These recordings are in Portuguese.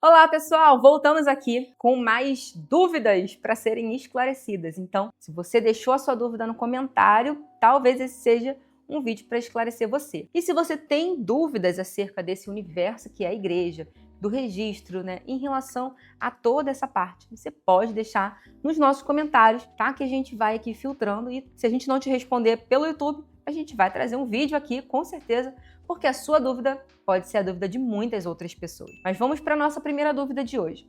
Olá, pessoal! Voltamos aqui com mais dúvidas para serem esclarecidas. Então, se você deixou a sua dúvida no comentário, talvez esse seja um vídeo para esclarecer você. E se você tem dúvidas acerca desse universo que é a igreja, do registro, em relação a toda essa parte, você pode deixar nos nossos comentários, tá? Que a gente vai aqui filtrando e se a gente não te responder pelo YouTube, a gente vai trazer um vídeo aqui, com certeza, porque a sua dúvida pode ser a dúvida de muitas outras pessoas. Mas vamos para a nossa primeira dúvida de hoje.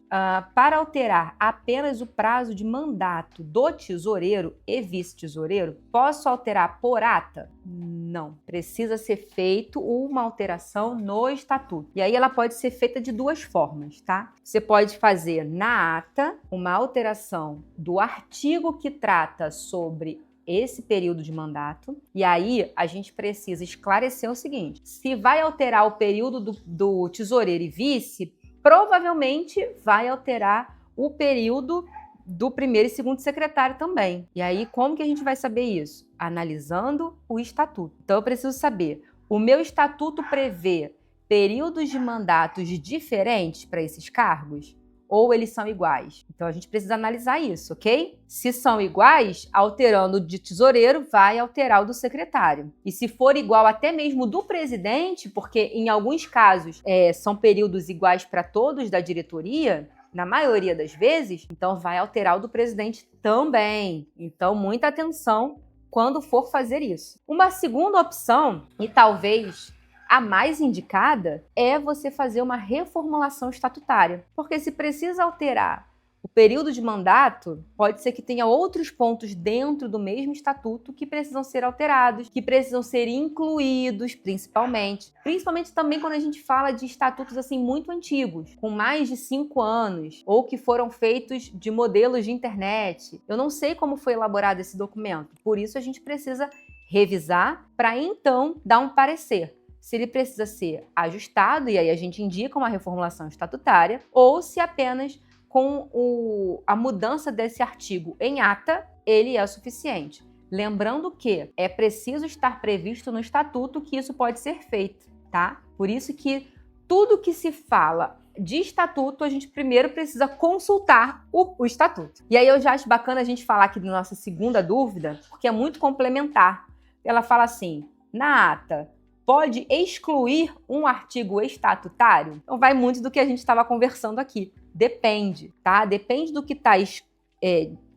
Para alterar apenas o prazo de mandato do tesoureiro e vice-tesoureiro, posso alterar por ata? Não. Precisa ser feito uma alteração no estatuto. E aí ela pode ser feita de duas formas, tá? Você pode fazer na ata uma alteração do artigo que trata sobre esse período de mandato, e aí a gente precisa esclarecer o seguinte: se vai alterar o período do tesoureiro e vice, provavelmente vai alterar o período do primeiro e segundo secretário também. E aí, como que a gente vai saber isso? Analisando o estatuto. Então, eu preciso saber, o meu estatuto prevê períodos de mandatos diferentes para esses cargos? Ou eles são iguais? Então, a gente precisa analisar isso, ok? Se são iguais, alterando o de tesoureiro, vai alterar o do secretário. E se for igual até mesmo do presidente, porque em alguns casos são períodos iguais para todos da diretoria, na maioria das vezes, então vai alterar o do presidente também. Então, muita atenção quando for fazer isso. Uma segunda opção, e talvez a mais indicada, é você fazer uma reformulação estatutária. Porque se precisa alterar o período de mandato, pode ser que tenha outros pontos dentro do mesmo estatuto que precisam ser alterados, que precisam ser incluídos, principalmente. Principalmente também quando a gente fala de estatutos assim muito antigos, com mais de 5 anos, ou que foram feitos de modelos de internet. Eu não sei como foi elaborado esse documento, por isso a gente precisa revisar para então dar um parecer. Se ele precisa ser ajustado, e aí a gente indica uma reformulação estatutária, ou se apenas com a mudança desse artigo em ata, ele é o suficiente. Lembrando que é preciso estar previsto no estatuto que isso pode ser feito, tá? Por isso que tudo que se fala de estatuto, a gente primeiro precisa consultar o estatuto. E aí eu já acho bacana a gente falar aqui da nossa segunda dúvida, porque é muito complementar. Ela fala assim, na ata, pode excluir um artigo estatutário? Então vai muito do que a gente estava conversando aqui. Depende, tá? Depende do que está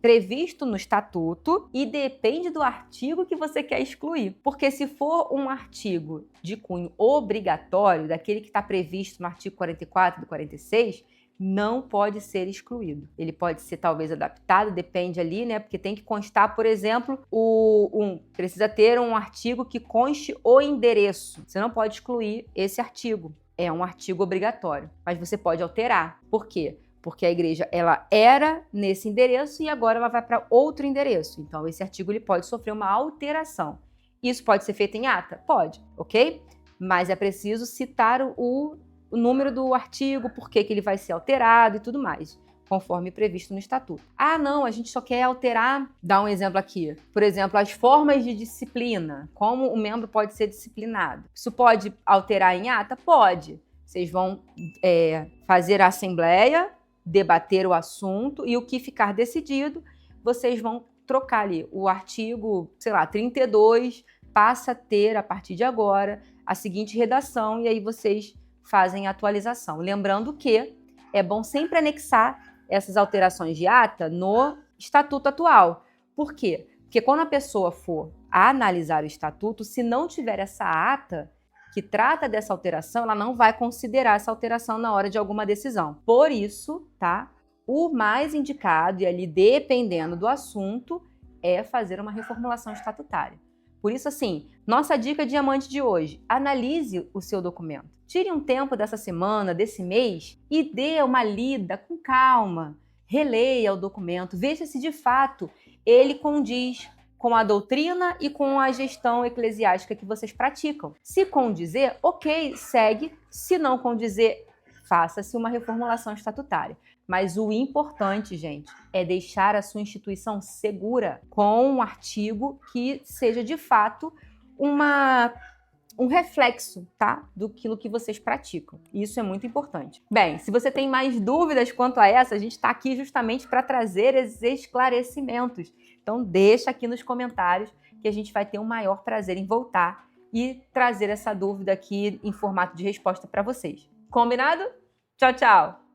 previsto no estatuto e depende do artigo que você quer excluir. Porque se for um artigo de cunho obrigatório, daquele que está previsto no artigo 44 do 46, não pode ser excluído. Ele pode ser talvez adaptado, depende ali, Porque tem que constar, por exemplo, precisa ter um artigo que conste o endereço. Você não pode excluir esse artigo. É um artigo obrigatório, mas você pode alterar. Por quê? Porque a igreja ela era nesse endereço e agora ela vai para outro endereço. Então esse artigo ele pode sofrer uma alteração. Isso pode ser feito em ata? Pode, ok? Mas é preciso citar o número do artigo, por que ele vai ser alterado e tudo mais, conforme previsto no estatuto. Ah, não, a gente só quer alterar, dá um exemplo aqui, por exemplo, as formas de disciplina, como o membro pode ser disciplinado. Isso pode alterar em ata? Pode. Vocês vão fazer a assembleia, debater o assunto e o que ficar decidido, vocês vão trocar ali o artigo, 32, passa a ter, a partir de agora, a seguinte redação e aí vocês fazem a atualização. Lembrando que é bom sempre anexar essas alterações de ata no estatuto atual. Por quê? Porque quando a pessoa for analisar o estatuto, se não tiver essa ata que trata dessa alteração, ela não vai considerar essa alteração na hora de alguma decisão. Por isso, tá? O mais indicado, e ali dependendo do assunto, é fazer uma reformulação estatutária. Por isso, assim, nossa dica diamante de hoje, analise o seu documento. Tire um tempo dessa semana, desse mês e dê uma lida com calma. Releia o documento, veja se de fato ele condiz com a doutrina e com a gestão eclesiástica que vocês praticam. Se condizer, ok, segue. Se não condizer, faça-se uma reformulação estatutária. Mas o importante, gente, é deixar a sua instituição segura com um artigo que seja, de fato, um reflexo, tá? Daquilo que vocês praticam. E isso é muito importante. Bem, se você tem mais dúvidas quanto a essa, a gente está aqui justamente para trazer esses esclarecimentos. Então deixa aqui nos comentários que a gente vai ter o maior prazer em voltar e trazer essa dúvida aqui em formato de resposta para vocês. Combinado? Tchau, tchau!